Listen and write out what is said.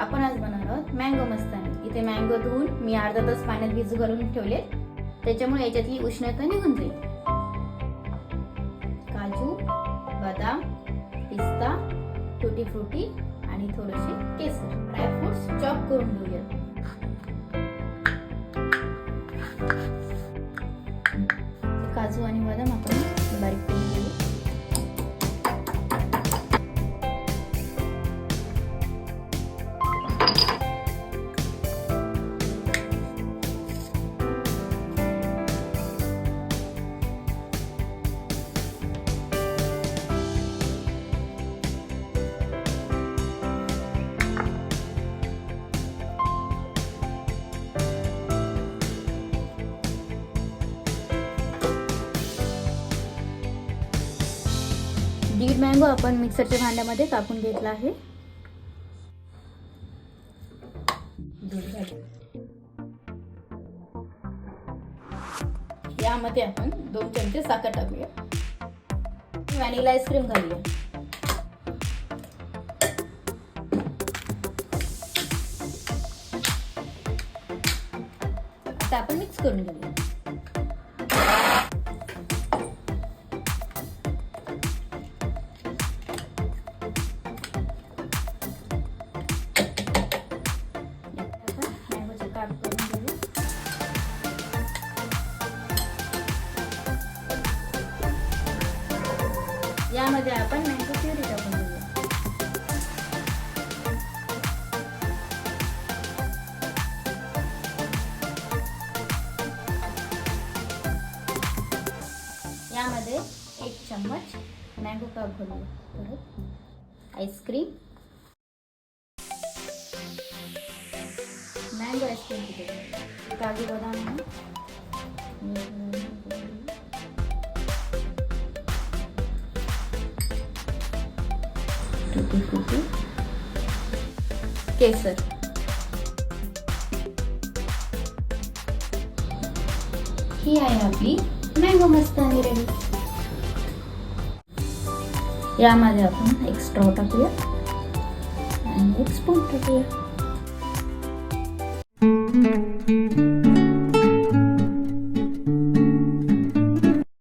आपण आज बनवणार आहोत मँगो मस्तानी। इथे मँगो धुवून मी अर्धा तास पाण्यात भिजू घालून ठेवले, त्याच्यामुळे याच्यातली उष्णता निघून जाईल। काजू, बदाम, पिस्ता, टुटी फ्रुटी आणि थोडेसे केसर, ड्रायफ्रुट्स चॉप करून घेऊया। काजू आणि बदाम आपण बारीक करून घेऊ। दीड मँगो आपण मिक्सरच्या भांड्यामध्ये कापून घेतला आहे। यामध्ये आपण 2 चमचे साखर टाकूया। व्हॅनिला आईस्क्रीम घालूया। आता आपण मिक्स करून घेऊया। यामध्ये आपण मँगो प्युरी टाकून घेऊया। यामध्ये 1 चम्मच मँगो काप घालूया। परत आईस्क्रीम, मँगो आईस्क्रीम, काजू बदाम, टुटी फ्रुटी, केसर। ही आहे आपली मँगो मस्तानी रेडी। यामध्ये आपण एक स्ट्रॉ टाकूया आणि एक स्पून टाकूया।